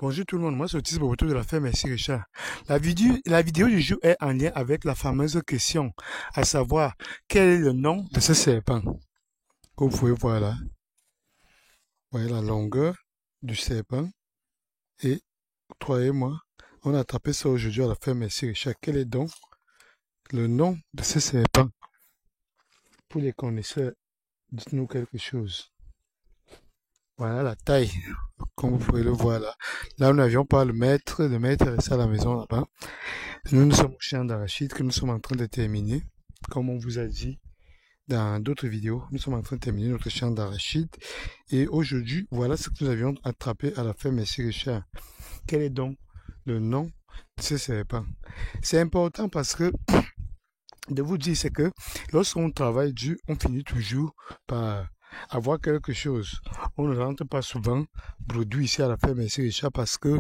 Bonjour tout le monde, moi c'est Otis Boboto de la ferme Merci Richard. La vidéo du jour est en lien avec la fameuse question, à savoir quel est le nom de ce serpent. Comme vous pouvez voir là, vous voyez la longueur du serpent et croyez-moi, on a attrapé ça aujourd'hui à la ferme Merci Richard. Quel est donc le nom de ce serpent? Pour les connaisseurs, dites-nous quelque chose. Voilà la taille, comme vous pouvez le voir là. Là, nous n'avions pas le maître est resté à la maison là-bas. Nous sommes au champ d'arachide que nous sommes en train de terminer. Comme on vous a dit dans d'autres vidéos, nous sommes en train de terminer notre champ d'arachide. Et aujourd'hui, voilà ce que nous avions attrapé à la ferme Merci Richard. Quel est donc le nom de ce serpent? C'est important parce que de vous dire, c'est que lorsqu'on travaille dur, on finit toujours par avoir quelque chose. On ne rentre pas souvent produit ici à la ferme Merci Richard parce que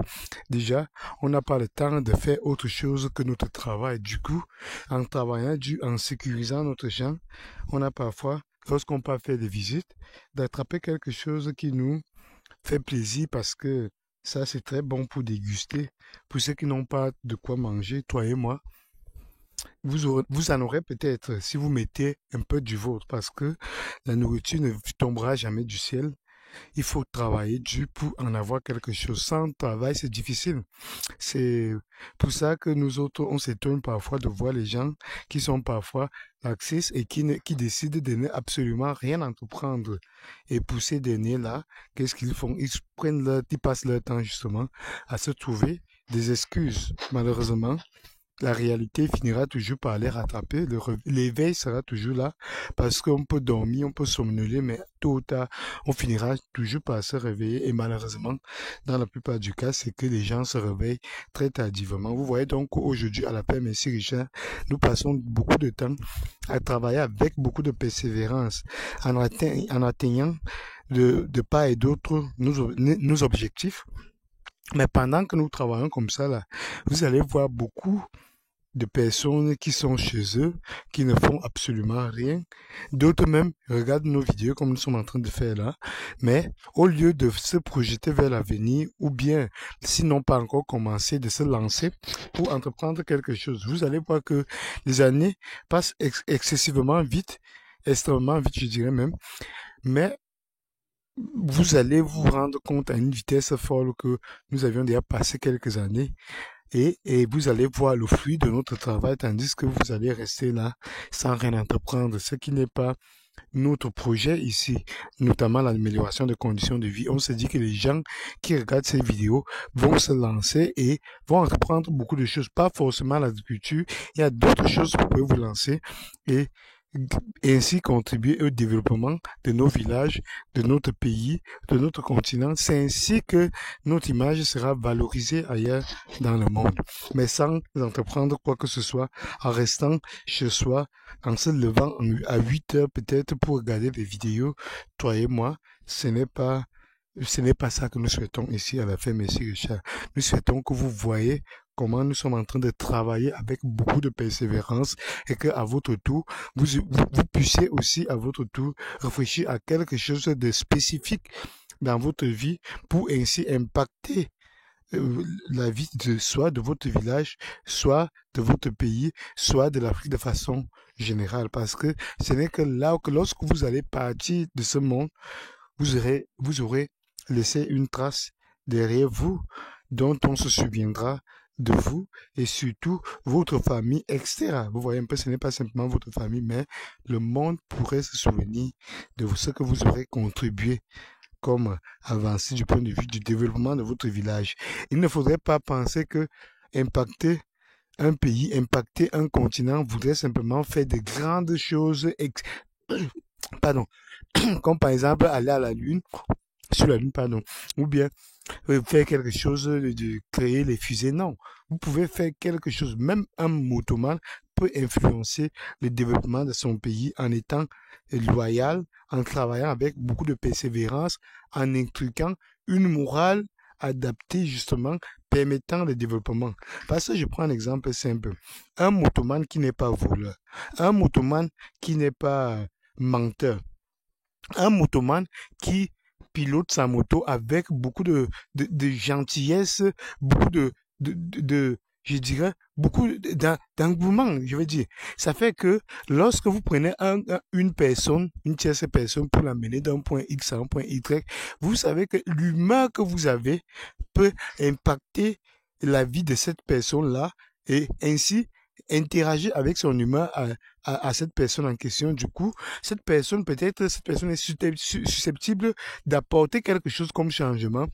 déjà, on n'a pas le temps de faire autre chose que notre travail. Du coup, en travaillant dur, en sécurisant notre champ, on a parfois, lorsqu'on part faire des visites, d'attraper quelque chose qui nous fait plaisir parce que ça, c'est très bon pour déguster. Pour ceux qui n'ont pas de quoi manger, toi et moi, vous en aurez peut-être si vous mettez un peu du vôtre parce que la nourriture ne tombera jamais du ciel. Il faut travailler dur pour en avoir quelque chose. Sans travail, c'est difficile. C'est pour ça que nous autres, on s'étonne parfois de voir les gens qui sont parfois laxistes et qui décident de ne absolument rien entreprendre. Et pour ces derniers-là, qu'est-ce qu'ils font? Ils passent leur temps justement à se trouver des excuses. Malheureusement, la réalité finira toujours par les rattraper. L'éveil sera toujours là parce qu'on peut dormir, on peut somnoler, mais tôt ou tard, on finira toujours par se réveiller. Et malheureusement, dans la plupart du cas, c'est que les gens se réveillent très tardivement. Vous voyez donc aujourd'hui à la paix, merci Richard, nous passons beaucoup de temps à travailler avec beaucoup de persévérance en atteignant de part et d'autre nos objectifs. Mais pendant que nous travaillons comme ça, là, vous allez voir beaucoup de personnes qui sont chez eux, qui ne font absolument rien. D'autres même regardent nos vidéos comme nous sommes en train de faire là, mais au lieu de se projeter vers l'avenir, ou bien, s'ils n'ont pas encore commencé, de se lancer pour entreprendre quelque chose, vous allez voir que les années passent excessivement vite, extrêmement vite, je dirais même, mais vous allez vous rendre compte à une vitesse folle que nous avions déjà passé quelques années et vous allez voir le fruit de notre travail tandis que vous allez rester là sans rien entreprendre, ce qui n'est pas notre projet ici, notamment l'amélioration des conditions de vie. On se dit que les gens qui regardent ces vidéos vont se lancer et vont entreprendre beaucoup de choses, pas forcément l'agriculture, il y a d'autres choses que vous pouvez vous lancer et ainsi contribuer au développement de nos villages, de notre pays, de notre continent. C'est ainsi que notre image sera valorisée ailleurs dans le monde, mais sans entreprendre quoi que ce soit, en restant chez soi, en se levant à 8 heures peut-être pour regarder des vidéos. Toi et moi, ce n'est pas ça que nous souhaitons ici à la ferme Merci Richard. Nous souhaitons que vous voyez comment nous sommes en train de travailler avec beaucoup de persévérance et que à votre tour, vous puissiez aussi à votre tour réfléchir à quelque chose de spécifique dans votre vie pour ainsi impacter la vie de soit de votre village, soit de votre pays, soit de l'Afrique de façon générale. Parce que ce n'est que là que lorsque vous allez partir de ce monde, vous aurez laissé une trace derrière vous dont on se souviendra de vous et surtout votre famille, etc. Vous voyez un peu, ce n'est pas simplement votre famille, mais le monde pourrait se souvenir de ce que vous aurez contribué comme avancé du point de vue du développement de votre village. Il ne faudrait pas penser que impacter un pays, impacter un continent voudrait simplement faire de grandes choses, pardon, comme par exemple aller à la Lune, sur la Lune, pardon, ou bien faire quelque chose de créer les fusées. Non, vous pouvez faire quelque chose. Même un motoman peut influencer le développement de son pays en étant loyal, en travaillant avec beaucoup de persévérance, en inculquant une morale adaptée justement, permettant le développement. Parce que je prends un exemple simple. Un motoman qui n'est pas voleur, un motoman qui n'est pas menteur, un motoman qui pilote sa moto avec beaucoup de gentillesse, beaucoup je dirais, beaucoup d'engouement, je veux dire. Ça fait que lorsque vous prenez une personne, une tierce personne pour l'amener d'un point X à un point Y, vous savez que l'humeur que vous avez peut impacter la vie de cette personne-là et ainsi interagir avec son humeur à cette personne en question. Du coup, cette personne est susceptible d'apporter quelque chose comme changement.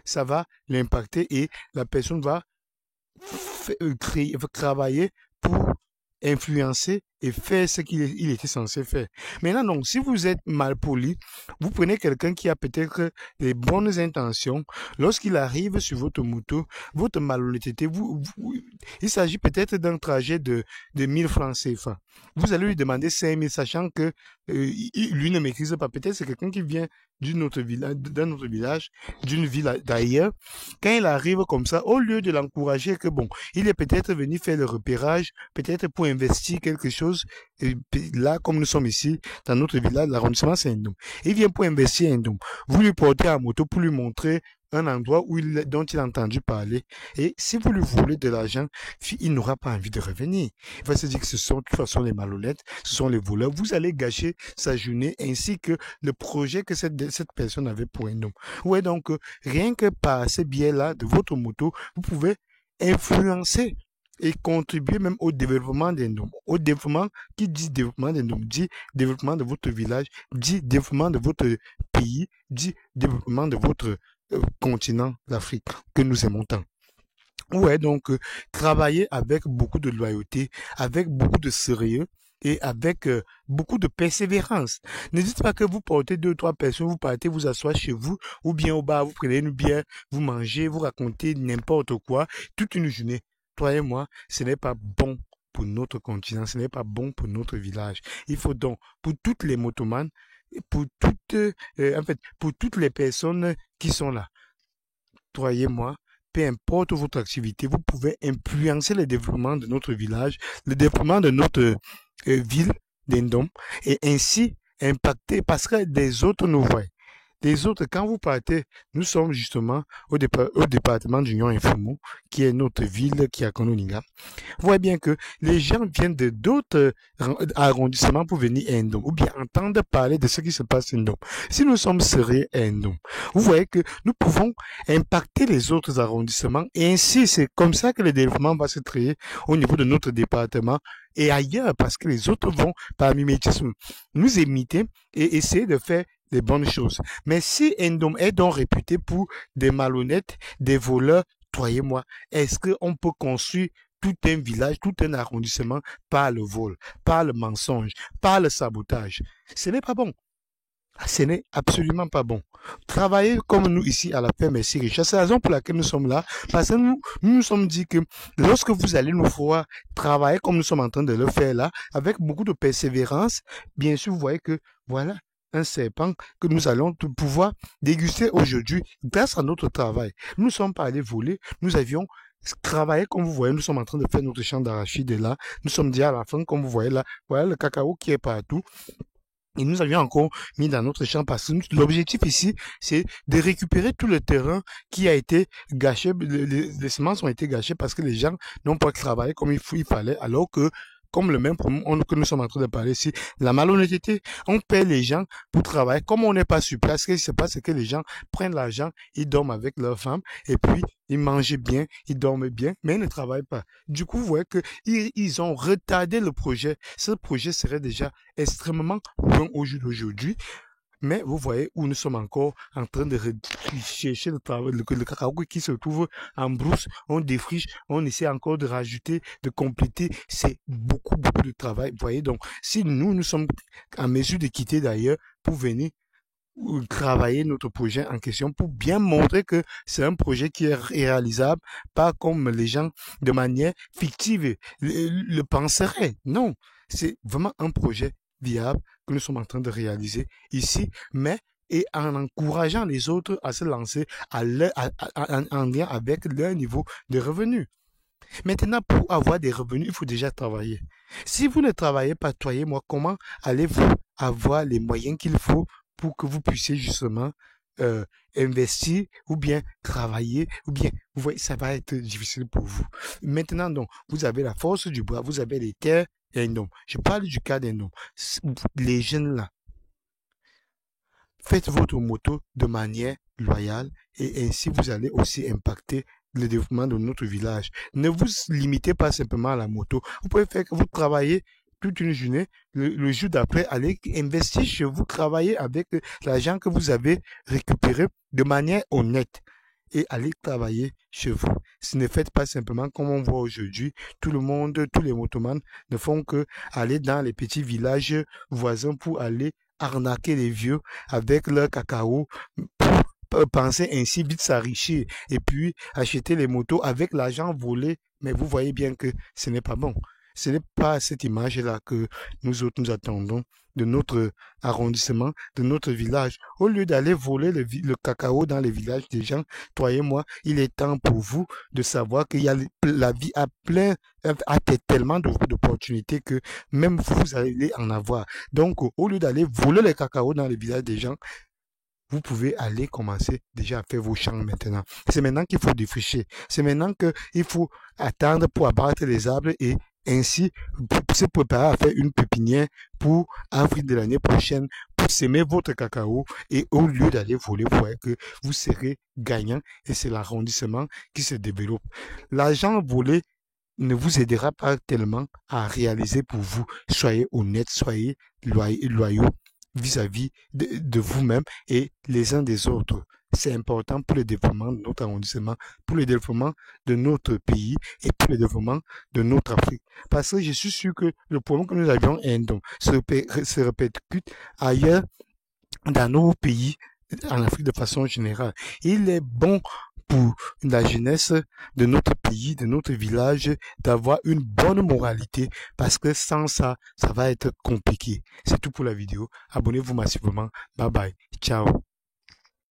Ça va l'impacter et la personne va travailler pour influencer et faire ce il était censé faire. Maintenant, donc, si vous êtes mal poli, vous prenez quelqu'un qui a peut-être des bonnes intentions. Lorsqu'il arrive sur votre moto, votre malhonnêteté, il s'agit peut-être d'un trajet de 1000 francs CFA. Vous allez lui demander 5000, sachant que lui ne maîtrise pas. Peut-être c'est quelqu'un qui vient d'un autre village, d'une ville d'ailleurs. Quand il arrive comme ça, au lieu de l'encourager que bon, il est peut-être venu faire le repérage, peut-être pour investir quelque chose. Et là, comme nous sommes ici, dans notre village, l'arrondissement Saint-Doum, il vient pour investir un Doum. Vous lui portez en moto pour lui montrer un endroit dont il a entendu parler. Et si vous lui voulez de l'argent, il n'aura pas envie de revenir. Il va se dire que ce sont de toute façon les malhonnêtes, ce sont les voleurs. Vous allez gâcher sa journée ainsi que le projet que cette personne avait pour un homme. Ouais, donc, rien que par ces biais-là de votre moto, vous pouvez influencer et contribuer même au développement d'un homme. Au développement, qui dit développement d'un homme, dit développement de votre village, dit développement de votre pays, dit développement de votre continent, l'Afrique, que nous aimons tant. Ouais, donc, travailler avec beaucoup de loyauté, avec beaucoup de sérieux et avec beaucoup de persévérance. Ne dites pas que vous portez deux, trois personnes, vous partez vous asseoir chez vous ou bien au bar, vous prenez une bière, vous mangez, vous racontez n'importe quoi toute une journée. Toi et moi, ce n'est pas bon pour notre continent, ce n'est pas bon pour notre village. Il faut donc, pour toutes les motomanes, pour toutes les personnes qui sont là, toi et moi, peu importe votre activité, vous pouvez influencer le développement de notre village, le développement de notre ville d'Indom et ainsi impacter parce que des autres nous voient. Les autres, quand vous partez, nous sommes justement au département d'Union Infomo, qui est notre ville qui est à Kononinga. Vous voyez bien que les gens viennent de d'autres arrondissements pour venir à Ndom, ou bien entendre parler de ce qui se passe à Ndom. Si nous sommes sérieux à Ndom, vous voyez que nous pouvons impacter les autres arrondissements, et ainsi c'est comme ça que le développement va se créer au niveau de notre département et ailleurs, parce que les autres vont, par mimétisme, nous imiter et essayer de faire des bonnes choses. Mais si Ndom est donc réputé pour des malhonnêtes, des voleurs, toi et moi, est-ce qu'on peut construire tout un village, tout un arrondissement par le vol, par le mensonge, par le sabotage? Ce n'est pas bon. Ce n'est absolument pas bon. Travailler comme nous ici à la ferme SC Richard, c'est la raison pour laquelle nous sommes là, parce que nous sommes dit que lorsque vous allez nous voir travailler comme nous sommes en train de le faire là, avec beaucoup de persévérance, bien sûr, vous voyez que voilà un serpent que nous allons pouvoir déguster aujourd'hui grâce à notre travail. Nous ne sommes pas allés voler, nous avions travaillé comme vous voyez, nous sommes en train de faire notre champ d'arachide là, nous sommes déjà à la fin comme vous voyez là, voilà le cacao qui est partout. Et nous avions encore mis dans notre champ parce que l'objectif ici, c'est de récupérer tout le terrain qui a été gâché. Les semences ont été gâchées parce que les gens n'ont pas travaillé comme il fallait, alors que comme le même problème que nous sommes en train de parler ici, la malhonnêteté, on paie les gens pour travailler. Comme on n'est pas sur place, ce qui se passe, c'est que les gens prennent l'argent, ils dorment avec leurs femmes, et puis ils mangent bien, ils dorment bien, mais ils ne travaillent pas. Du coup, vous voyez qu'ils ont retardé le projet. Ce projet serait déjà extrêmement loin au jour d'aujourd'hui. Mais vous voyez où nous sommes encore en train de chercher le travail, le cacao qui se trouve en brousse, on défriche, on essaie encore de rajouter, de compléter. C'est beaucoup, beaucoup de travail. Vous voyez, donc, si nous sommes en mesure de quitter d'ailleurs pour venir travailler notre projet en question pour bien montrer que c'est un projet qui est réalisable, pas comme les gens de manière fictive le penseraient. Non, c'est vraiment un projet viable que nous sommes en train de réaliser ici, mais et en encourageant les autres à se lancer en lien avec leur niveau de revenus. Maintenant, pour avoir des revenus, il faut déjà travailler. Si vous ne travaillez pas, toi et moi, comment allez-vous avoir les moyens qu'il faut pour que vous puissiez justement investir ou bien travailler ou bien, vous voyez, ça va être difficile pour vous. Maintenant, donc, vous avez la force du bras, vous avez les terres et un homme. Je parle du cas d'un homme. Les jeunes là, faites votre moto de manière loyale et ainsi vous allez aussi impacter le développement de notre village. Ne vous limitez pas simplement à la moto. Vous pouvez faire que vous travaillez toute une journée, le jour d'après, allez investir chez vous, travailler avec l'argent que vous avez récupéré de manière honnête et allez travailler chez vous. Ce ne faites pas simplement comme on voit aujourd'hui, tout le monde, tous les motomans ne font que aller dans les petits villages voisins pour aller arnaquer les vieux avec leur cacao pour penser ainsi vite s'enrichir et puis acheter les motos avec l'argent volé. Mais vous voyez bien que ce n'est pas bon. Ce n'est pas cette image-là que nous autres nous attendons de notre arrondissement, de notre village. Au lieu d'aller voler le cacao dans les villages des gens, toi et moi, il est temps pour vous de savoir qu'il y a la vie a plein, a tellement d'opportunités que même vous allez en avoir. Donc, au lieu d'aller voler les cacao dans les villages des gens, vous pouvez aller commencer déjà à faire vos champs maintenant. C'est maintenant qu'il faut défricher. C'est maintenant qu'il faut attendre pour abattre les arbres et ainsi se préparer à faire une pépinière pour avril de l'année prochaine pour s'aimer votre cacao et au lieu d'aller voler, vous voyez que vous serez gagnant et c'est l'arrondissement qui se développe. L'argent volé ne vous aidera pas tellement à réaliser pour vous. Soyez honnête, soyez loyaux vis-à-vis de vous-même et les uns des autres. C'est important pour le développement de notre arrondissement, pour le développement de notre pays et pour le développement de notre Afrique. Parce que je suis sûr que le problème que nous avions se répercute ailleurs dans nos pays, en Afrique de façon générale. Il est bon pour la jeunesse de notre pays, de notre village, d'avoir une bonne moralité parce que sans ça, ça va être compliqué. C'est tout pour la vidéo. Abonnez-vous massivement. Bye bye. Ciao.